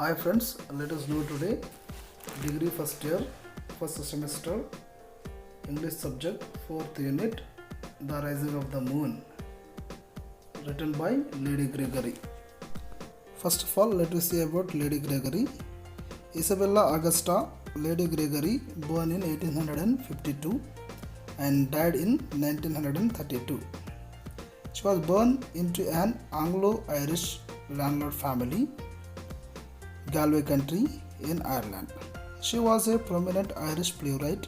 Hi friends, let us know today degree first year, first semester, English subject, 4th unit, The Rising of the Moon, written by Lady Gregory. First of all, let us see about Lady Gregory. Isabella Augusta Lady Gregory, born in 1852 and died in 1932. She was born into an Anglo-Irish landlord family, Galway country in Ireland. She was a prominent Irish playwright,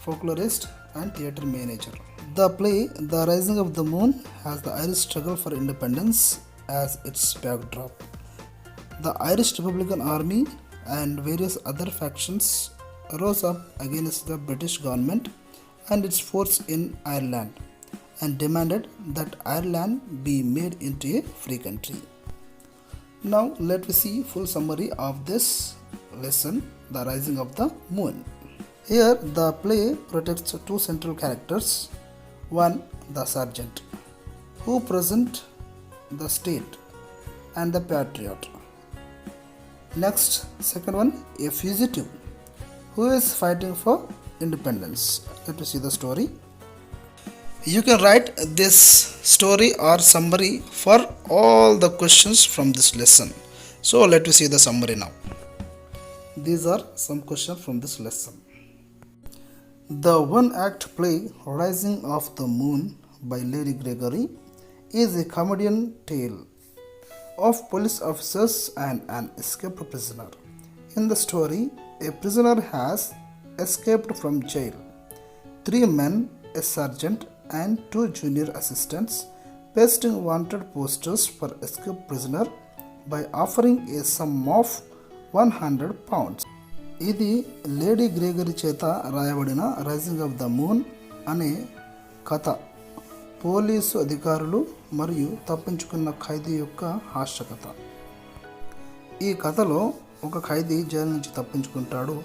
folklorist and theatre manager. The play The Rising of the Moon has the Irish struggle for independence as its backdrop. The Irish Republican Army and various other factions rose up against the British government and its force in Ireland and demanded that Ireland be made into a free country. Now let us see full summary of this lesson, The Rising of the Moon. Here the play protects two central characters. One, the sergeant, who represents the state and the patriot. Next, second one, a fugitive, who is fighting for independence. Let us see the story. You can write this story or summary for all the questions from this lesson. So let us see the summary now. These are some questions from this lesson. The one-act play Rising of the Moon by Lady Gregory is a comedian tale of police officers and an escaped prisoner. In the story, a prisoner has escaped from jail. Three men, a sergeant, and two junior assistants pasting wanted posters for escaped prisoner by offering a sum of 100 pounds. ఇది lady గ్రేగరీ చేత రాయబడిన rising of the moon అనే కథ. Police అధికారులు మరియు తప్పించుకున్న ఖైదీ యొక్క హాస్య కథ. ఈ కథలో ఒక ఖైదీ జైలు నుంచి తప్పించుకుంటాడు.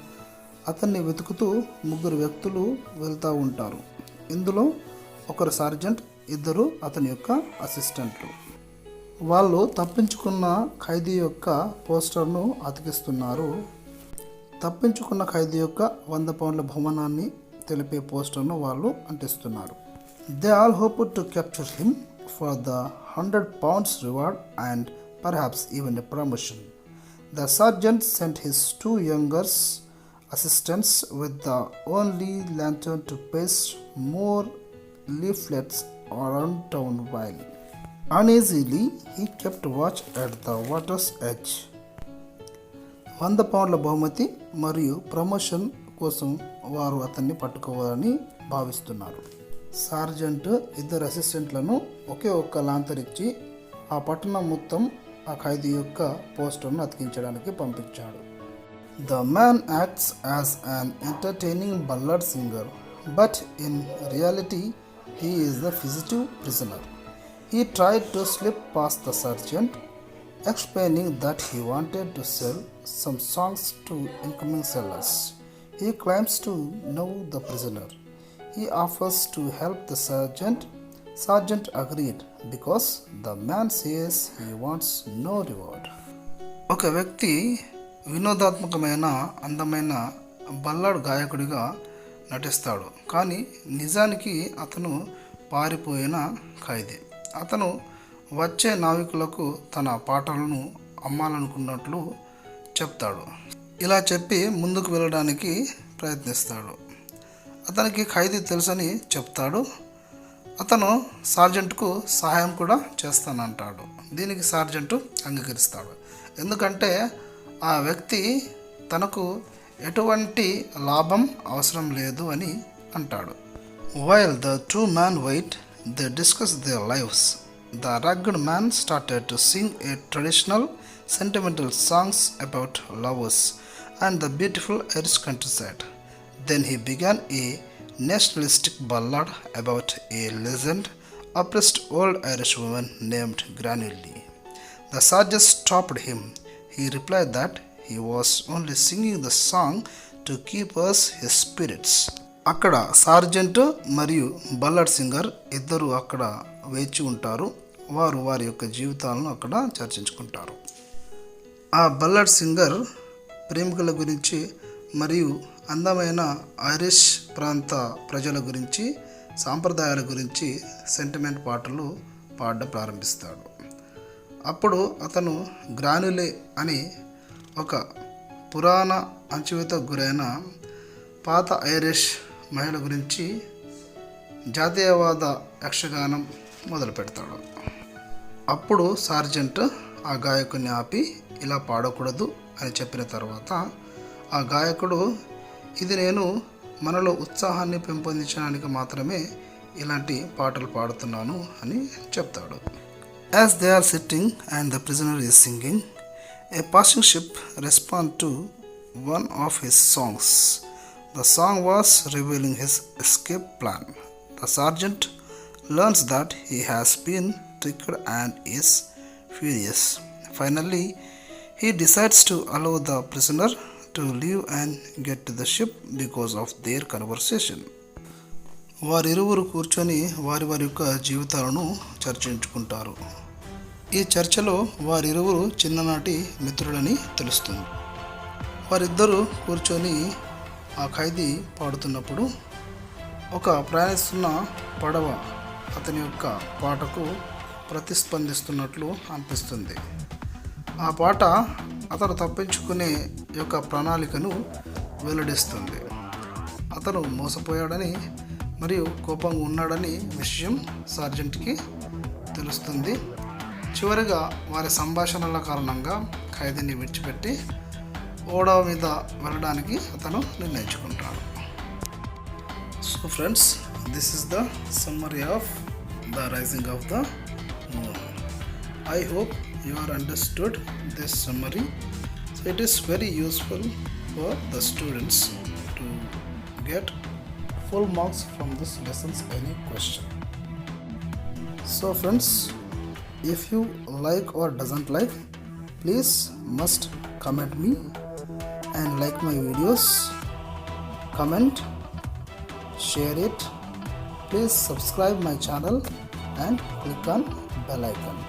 అతన్ని వెతుకుతూ ముగ్గురు వ్యక్తులు వెళ్తూ ఉంటారు. ఇందులో ఒకరు సార్జెంట్, ఇద్దరు అతని యొక్క అసిస్టెంట్లు. వాళ్ళు తప్పించుకున్న ఖైదీ యొక్క పోస్టర్ను అతికిస్తున్నారు. తప్పించుకున్న ఖైదీ యొక్క 100 పౌండ్ల బహుమానాన్ని తెలిపే పోస్టర్ను వాళ్ళు అంటిస్తున్నారు. They all hope to capture him for the 100 pounds reward and perhaps even a promotion. The sergeant sent his two younger assistants with the only lantern to paste more leaflets around town while uneasily he kept watch at the water's edge. 100 పౌండ్ల బహుమతి మరియు promotion కోసం వారు అతన్ని పట్టుకోవాలని భావిస్తున్నారు. Sergeant ఇద్దరు అసిస్టెంట్లను ఒకే ఒక్క లాంతర్ ఇచ్చి ఆ పట్టణం మొత్తం ఆ ఖైదీ యొక్క పోస్టర్ను అతికించడానికి పంపించాడు. The man acts as an entertaining ballad singer, but in reality he is the fugitive prisoner. He tried to slip past the sergeant, explaining that he wanted to sell some songs to incoming sellers. He claims to know the prisoner. He offers to help the sergeant. Sergeant agreed because the man says he wants no reward. ఒక వ్యక్తి వినోదాత్మకమైన అందమైన ballad గాయకుడిగా నటిస్తాడు, కానీ నిజానికి అతను పారిపోయిన ఖైదీ. అతను వచ్చే నావికులకు తన పాటలను అమ్మాలనుకున్నట్లు చెప్తాడు. ఇలా చెప్పి ముందుకు వెళ్ళడానికి ప్రయత్నిస్తాడు. అతనికి ఖైదీ తెలుసని చెప్తాడు. అతను సార్జెంట్కు సహాయం కూడా చేస్తానంటాడు. దీనికి సార్జెంట్ అంగీకరిస్తాడు, ఎందుకంటే ఆ వ్యక్తి తనకు ఎటువంటి లాభం అవసరం లేదు అని అంటాడు. While the two men wait, they discuss their lives. The rugged man started to sing a traditional sentimental songs about lovers and the beautiful Irish countryside. Then he began a nationalistic ballad about a legend oppressed old Irish woman named Granny Lee. The sergeant stopped him. He replied that he was only singing the song to keep us his spirits. అక్కడ sergeant మరియు బల్లడ్ singer ఇద్దరు అక్కడ వేచి ఉంటారు. వారు వారి యొక్క జీవితాలను అక్కడ చర్చించుకుంటారు. ఆ బల్లడ్ సింగర్ ప్రేమికుల గురించి మరియు అందమైన ఐరిష్ ప్రాంత ప్రజల గురించి, సాంప్రదాయాల గురించి సెంటిమెంట్ పాటలు పాడడం ప్రారంభిస్తాడు. అప్పుడు అతను గ్రానులే అని ఒక పురాణ అణచివేతకు గురైన పాత ఐరిష్ మహిళ గురించి జాతీయవాద యక్షగానం మొదలు పెడతాడు. అప్పుడు సార్జెంట్ ఆ గాయకుడిని ఆపి ఇలా పాడకూడదు అని చెప్పిన తర్వాత ఆ గాయకుడు, ఇది నేను మనలో ఉత్సాహాన్ని పెంపొందించడానికి మాత్రమే ఇలాంటి పాటలు పాడుతున్నాను అని చెప్తాడు. As they are sitting and the prisoner is singing, a passing ship responds to one of his songs. The song was revealing his escape plan. The sergeant learns that he has been tricked and is furious. Finally, he decides to allow the prisoner to leave and get to the ship because of their conversation. వారిరువురు కూర్చొని వారి వారి యొక్క జీవితాలను చర్చించుకుంటారు. ఈ చర్చలో వారిరువురు చిన్ననాటి మిత్రులని తెలుస్తుంది. వారిద్దరూ కూర్చొని ఆ ఖైదీ పాడుతున్నప్పుడు ఒక ప్రయాణిస్తున్న పడవ అతని యొక్క పాటకు ప్రతిస్పందిస్తున్నట్లు అనిపిస్తుంది. ఆ పాట అతను తప్పించుకునే యొక్క ప్రణాళికను వెల్లడిస్తుంది. అతను మోసపోయాడని మరియు కోపంగా ఉన్నాడని విషయం సార్జెంట్కి తెలుస్తుంది. చివరిగా వారి సంభాషణల కారణంగా ఖైదీని విడిచిపెట్టి ఓడవ మీద వెళ్ళడానికి అతను నిర్ణయించుకుంటాడు. So friends, this is the summary of the rising of the moon. I hope you are understood this summary. So it is very useful for the students to get full marks from this lessons any question. So friends, if you like or doesn't like, please must comment me and like my videos, comment, share it. Please subscribe my channel and click on bell icon.